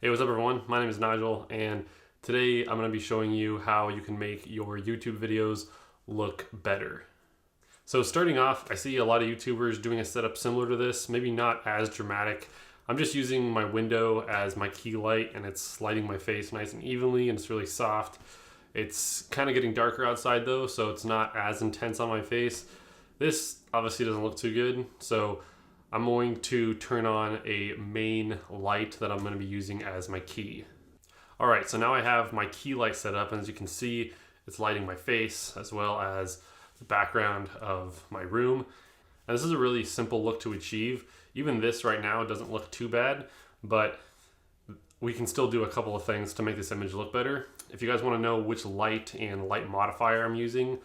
Hey, what's up everyone? My name is Nigel, and today I'm going to be showing you how you can make your YouTube videos look better. So starting off, I see a lot of YouTubers doing a setup similar to this, maybe not as dramatic. I'm just using my window as my key light, and it's lighting my face nice and evenly, and it's really soft. It's kind of getting darker outside though, so it's not as intense on my face. This obviously doesn't look too good, so I'm going to turn on a main light that I'm going to be using as my key. All right, so now I have my key light set up, and as you can see, it's lighting my face as well as the background of my room. And this is a really simple look to achieve. Even this right now doesn't look too bad, but we can still do a couple of things to make this image look better. If you guys want to know which light and light modifier I'm using,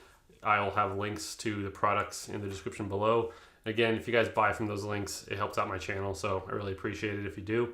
I'll have links to the products in the description below. Again, if you guys buy from those links, it helps out my channel, so I really appreciate it if you do.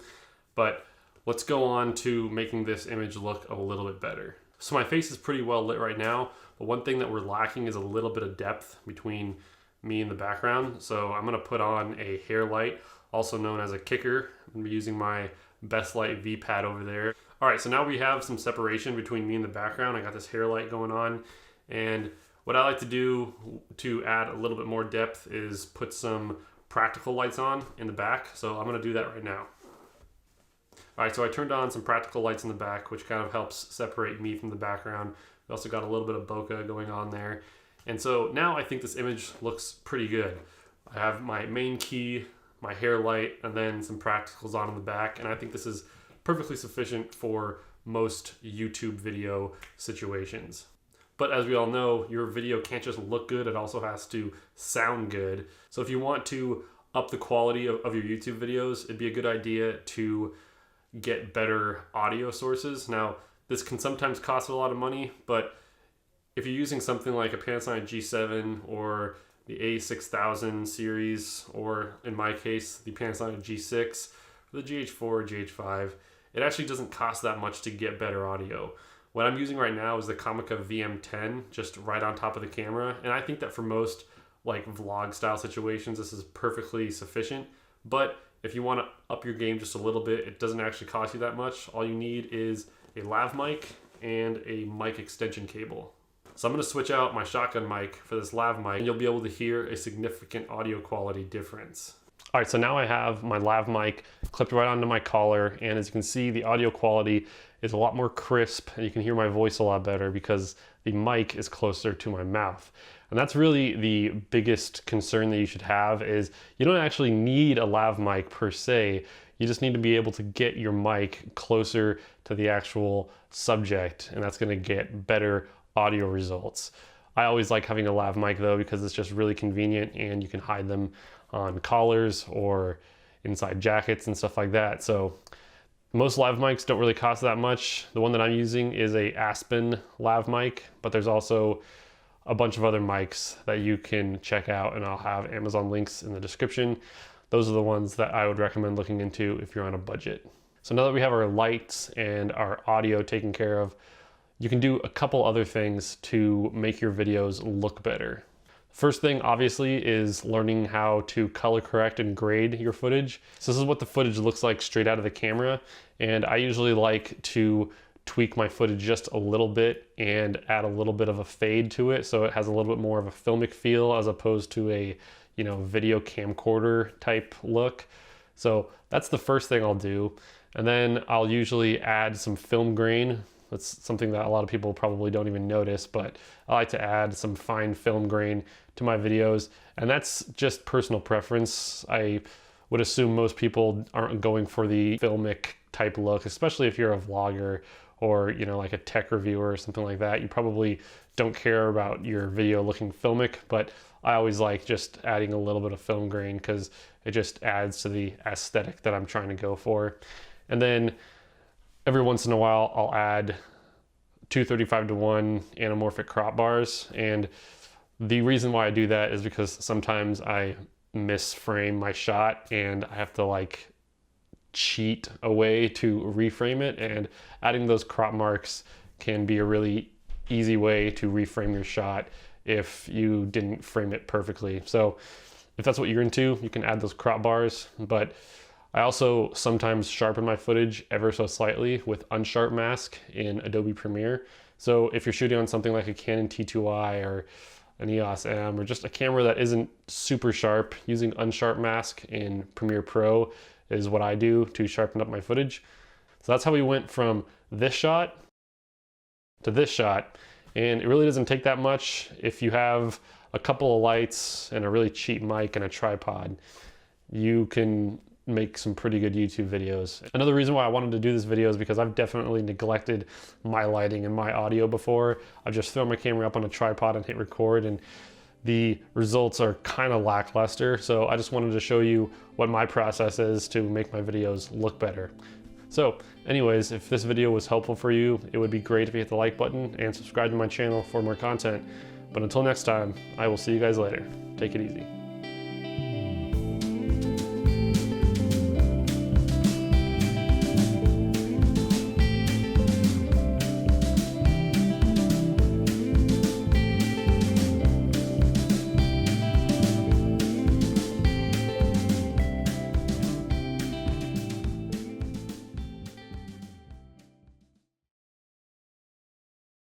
But let's go on to making this image look a little bit better. So my face is pretty well lit right now, but one thing that we're lacking is a little bit of depth between me and the background. So I'm gonna put on a hair light, also known as a kicker. I'm gonna be using my Best Light V-Pad over there. All right, so now we have some separation between me and the background. I got this hair light going on, and what I like to do to add a little bit more depth is put some practical lights on in the back. So I'm gonna do that right now. All right, so I turned on some practical lights in the back, which kind of helps separate me from the background. We also got a little bit of bokeh going on there. And so now I think this image looks pretty good. I have my main key, my hair light, and then some practicals on in the back. And I think this is perfectly sufficient for most YouTube video situations. But as we all know, your video can't just look good, it also has to sound good. So if you want to up the quality of your YouTube videos, it'd be a good idea to get better audio sources. Now, this can sometimes cost a lot of money, but if you're using something like a Panasonic G7 or the A6000 series, or in my case, the Panasonic G6, or the GH4 or GH5, it actually doesn't cost that much to get better audio. What I'm using right now is the Comica VM10, just right on top of the camera. And I think that for most like vlog style situations, this is perfectly sufficient. But if you want to up your game just a little bit, it doesn't actually cost you that much. All you need is a lav mic and a mic extension cable. So I'm going to switch out my shotgun mic for this lav mic, and you'll be able to hear a significant audio quality difference. All right, so now I have my lav mic clipped right onto my collar, and as you can see, the audio quality is a lot more crisp, and you can hear my voice a lot better because the mic is closer to my mouth. And that's really the biggest concern that you should have, is you don't actually need a lav mic per se. You just need to be able to get your mic closer to the actual subject, and that's gonna get better audio results. I always like having a lav mic though, because it's just really convenient and you can hide them on collars or inside jackets and stuff like that. So most lav mics don't really cost that much. The one that I'm using is a Aspen lav mic, but there's also a bunch of other mics that you can check out, and I'll have Amazon links in the description. Those are the ones that I would recommend looking into if you're on a budget. So now that we have our lights and our audio taken care of, you can do a couple other things to make your videos look better. First thing, obviously, is learning how to color correct and grade your footage. So this is what the footage looks like straight out of the camera. And I usually like to tweak my footage just a little bit and add a little bit of a fade to it, so it has a little bit more of a filmic feel as opposed to a, video camcorder type look. So that's the first thing I'll do. And then I'll usually add some film grain. That's something that a lot of people probably don't even notice, but I like to add some fine film grain to my videos, and that's just personal preference. I would assume most people aren't going for the filmic type look, especially if you're a vlogger or like a tech reviewer or something like that. You probably don't care about your video looking filmic, but I always like just adding a little bit of film grain because it just adds to the aesthetic that I'm trying to go for. And then every once in a while, I'll add 2:35:1 anamorphic crop bars. And the reason why I do that is because sometimes I misframe my shot and I have to cheat a way to reframe it. And adding those crop marks can be a really easy way to reframe your shot if you didn't frame it perfectly. So if that's what you're into, you can add those crop bars. But I also sometimes sharpen my footage ever so slightly with unsharp mask in Adobe Premiere. So if you're shooting on something like a Canon T2i or an EOS M or just a camera that isn't super sharp, using unsharp mask in Premiere Pro is what I do to sharpen up my footage. So that's how we went from this shot to this shot. And it really doesn't take that much if you have a couple of lights and a really cheap mic and a tripod. You can make some pretty good YouTube videos. Another reason why I wanted to do this video is because I've definitely neglected my lighting and my audio before. I've just thrown my camera up on a tripod and hit record, and the results are kind of lackluster. So I just wanted to show you what my process is to make my videos look better. So anyways, if this video was helpful for you, it would be great if you hit the like button and subscribe to my channel for more content. But until next time, I will see you guys later. Take it easy.